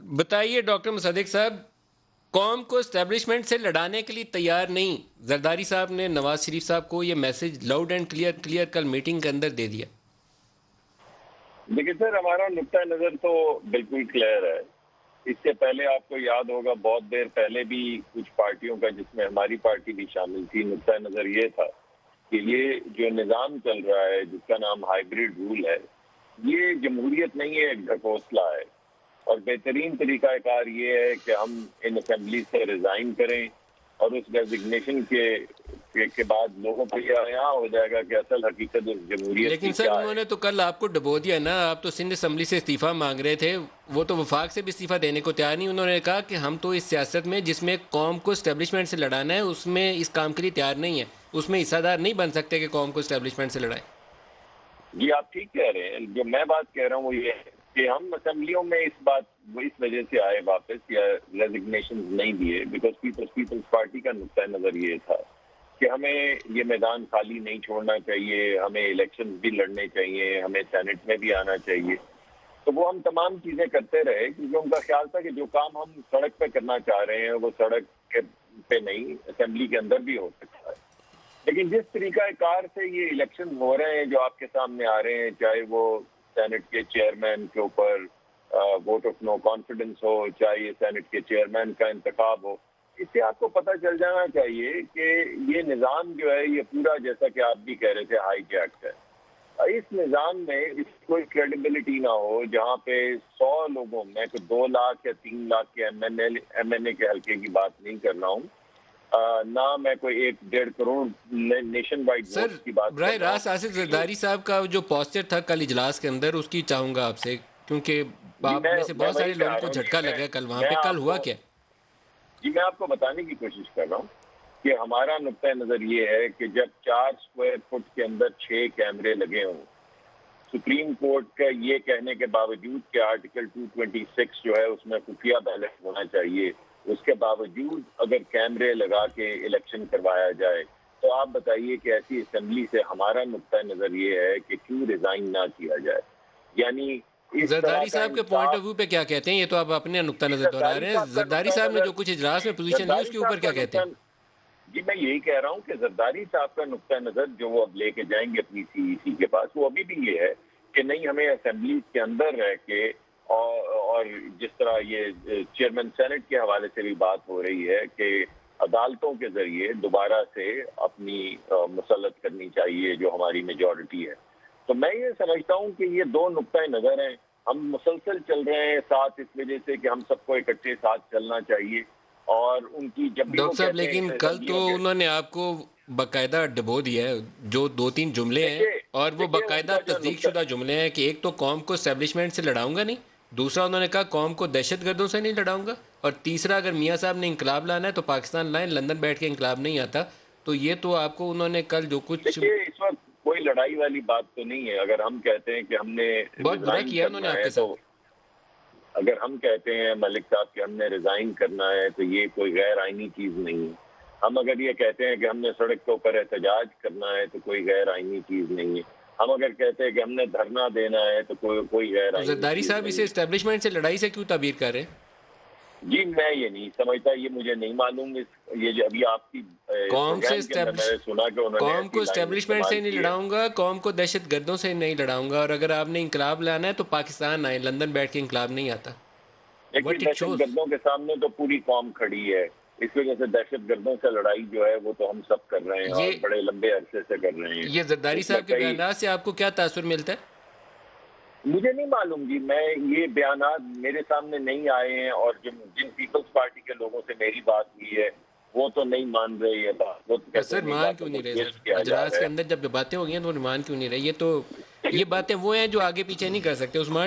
بتائیے ڈاکٹر مصدق صاحب، قوم کو اسٹیبلشمنٹ سے لڑانے کے لیے تیار نہیں، زرداری صاحب نے نواز شریف صاحب کو یہ میسج لاؤڈ اینڈ کلیئر کل میٹنگ کے اندر دے دیا۔ دیکھیے سر، ہمارا نقطہ نظر تو بالکل کلیئر ہے۔ اس سے پہلے آپ کو یاد ہوگا بہت دیر پہلے بھی کچھ پارٹیوں کا، جس میں ہماری پارٹی بھی شامل تھی، نقطہ نظر یہ تھا کہ یہ جو نظام چل رہا ہے جس کا نام ہائیبریڈ رول ہے، یہ جمہوریت نہیں ہے، ایک ڈھکوسلا ہے۔ اور بہترین طریقہ کار یہ ہے کہ ہم ان اسمبلی سے ریزائن کریں، اور اس ریزگنیشن کے بعد لوگوں کو یہ یہاں ہو جائے گا کہ اصل حقیقت اس جمہوریت لیکن کی سر کیا انہوں ہے۔ نے تو کل آپ کو ڈبو دیا نا، آپ تو سندھ اسمبلی سے استعفیٰ مانگ رہے تھے، وہ تو وفاق سے بھی استعفیٰ دینے کو تیار نہیں۔ انہوں نے کہا کہ ہم تو اس سیاست میں جس میں قوم کو اسٹیبلشمنٹ سے لڑانا ہے، اس میں اس کام کے لیے تیار نہیں ہے، اس میں حصہ دار نہیں بن سکتے کہ قوم کو اسٹیبلشمنٹ سے لڑائیں۔ جی آپ ٹھیک کہہ رہے ہیں، جو میں بات کہہ رہا ہوں وہ یہ ہے کہ ہم اسمبلیوں میں اس وجہ سے آئے واپس یا ریزگنیشن نہیں دیے، بیکاز پیپلز پارٹی کا نقطہ نظر یہ تھا کہ ہمیں یہ میدان خالی نہیں چھوڑنا چاہیے، ہمیں الیکشن بھی لڑنے چاہیے، ہمیں سینٹ میں بھی آنا چاہیے۔ تو وہ ہم تمام چیزیں کرتے رہے، کیونکہ ان کا خیال تھا کہ جو کام ہم سڑک پہ کرنا چاہ رہے ہیں وہ سڑک پہ نہیں، اسمبلی کے اندر بھی ہو سکتا ہے۔ لیکن جس طریقہ کار سے یہ الیکشن ہو رہے ہیں جو آپ کے سامنے آ رہے ہیں، چاہے وہ سینٹ کے چیئرمین کے اوپر ووٹ آف نو کانفیڈنس ہو، چاہے یہ سینٹ کے چیئرمین کا انتخاب ہو، اس سے آپ کو پتہ چل جانا چاہیے کہ یہ نظام جو ہے یہ پورا، جیسا کہ آپ بھی کہہ رہے تھے، ہائی جیکڈ ہے۔ اس نظام میں اس کوئی کریڈیبلٹی نہ ہو جہاں پہ 100 لوگوں میں 2 لاکھ یا 3 لاکھ کے ایم این اے کے حلقے کی بات نہیں کر رہا ہوں، نہ میں کوئی 1.5 کروڑ نیشن وائڈ سر ووٹس کی بات براہ کر رہا راست آصف ہوں۔ زرداری صاحب کا جو پوسچر تھا کل اجلاس کے اندر، اس کی چاہوں گا آپ سے، کیونکہ آپ میں سے بہت سارے لوگوں کو جھٹکا لگا ہے کل وہاں پہ۔ کل ہوا کیا؟ میں آپ کو بتانے کی کوشش کر رہا ہوں کہ ہمارا نقطہ نظر یہ ہے کہ جب 4 اسکوائر فٹ کے اندر 6 کیمرے لگے ہوں، سپریم کورٹ کا یہ کہنے کے باوجود کہ آرٹیکل 226 جو ہے اس میں خفیہ بیلٹ ہونا چاہیے، اس کے باوجود اگر کیمرے لگا کے الیکشن کروایا جائے، تو آپ بتائیے کہ ایسی اسمبلی سے ہمارا نقطہ نظر یہ ہے کہ کیوں ریزائن نہ کیا جائے۔ یعنی زرداری صاحب کے پوائنٹ آف ویو پہ کیا کہتے ہیں؟ یہ تو آپ اپنے نقطہ نظر دہرا رہے ہیں، زرداری صاحب نے جو کچھ اجلاس میں پوزیشن لی اس کے اوپر کیا کہتے ہیں؟ جی میں یہی کہہ رہا ہوں کہ زرداری صاحب کا نقطہ نظر جو وہ اب لے کے جائیں گے اپنی سی ای سی کے پاس، وہ ابھی بھی یہ ہے کہ نہیں، ہمیں اسمبلی کے اندر رہ کے، اور جس طرح یہ چیئرمین سینٹ کے حوالے سے بھی بات ہو رہی ہے کہ عدالتوں کے ذریعے دوبارہ سے اپنی مسلط کرنی چاہیے جو ہماری میجورٹی ہے۔ تو میں یہ سمجھتا ہوں کہ یہ 2 نقطۂ نظر ہیں، ہم مسلسل چل رہے ہیں ساتھ اس وجہ سے کہ ہم سب کو اکٹھے ساتھ چلنا چاہیے۔ اور ان کی جب بھی ڈاکٹر صاحب لیکن کل تو انہوں نے آپ کو باقاعدہ ڈبو دیا ہے، جو 2-3 جملے ہیں اور وہ باقاعدہ تصدیق شدہ جملے ہیں کہ ایک تو قوم کو اسٹیبلشمنٹ سے لڑاؤں گا نہیں، دوسرا انہوں نے کہا قوم کو دہشت گردوں سے نہیں لڑاؤں گا، اور تیسرا اگر میاں صاحب نے انقلاب لانا ہے تو پاکستان لائیں، لندن بیٹھ کے انقلاب نہیں آتا۔ تو یہ تو آپ کو انہوں نے کل جو کچھ، دیکھیے اس وقت کوئی لڑائی والی بات تو نہیں ہے۔ اگر ہم کہتے ہیں کہ ہم نے بہت برا کیا انہوں نے آپ کے ساتھ۔ اگر ہم کہتے ہیں ملک صاحب کہ ہم نے ریزائن کرنا ہے تو یہ کوئی غیر آئینی چیز نہیں ہے۔ ہم اگر یہ کہتے ہیں کہ ہم نے سڑک کے اوپر احتجاج کرنا ہے تو کوئی غیر آئینی چیز نہیں ہے۔ ہم اگر کہتے ہیں کہ ہم نے دھرنا دینا ہے تو کوئی غیر آئینی زرداری چیز صاحب نہیں اسے ہے۔ اسٹیبلشمنٹ سے لڑائی سے کیوں تعبیر کر رہے ہیں؟ جی میں یہ نہیں سمجھتا، یہ مجھے نہیں معلوم۔ یہ جو ابھی آپ کی قوم سے پروگرام کے اندر میں نے سنا کہ انہوں نے قوم کو ایسی لائن اسٹیبلشمنٹ سے استعمال نہیں کی ہے۔ لڑاؤں گا، قوم کو دہشت گردوں سے نہیں لڑاؤں گا، اور اگر آپ نے انقلاب لانا ہے تو پاکستان آئے، لندن بیٹھ کے انقلاب نہیں آتا۔ لیکن What it دہشت shows. گردوں کے سامنے تو پوری قوم کھڑی ہے، اس وجہ سے دہشت گردوں سے لڑائی جو ہے وہ تو ہم سب کر رہے ہیں اور بڑے لمبے عرصے سے کر رہے ہیں۔ یہ زرداری اس میں صاحب کے بیانات سے آپ کو کیا تاثر ملتا ہے؟ مجھے نہیں معلوم جی، میں یہ بیانات میرے سامنے نہیں آئے ہیں، اور جن پیپلز پارٹی کے لوگوں سے میری بات ہوئی ہے وہ تو نہیں مان رہے یہ بات، وہ تو کہتے سر ہیں مان کیوں باتوں کو نہیں رہے؟ ٹویسٹ سر کیا جا اجلاس رہا کے ہے۔ اندر جب باتیں ہو گئی ہیں تو مان کیوں نہیں رہے؟ یہ باتیں وہ ہیں جو آگے پیچھے نہیں کر سکتے، عثمان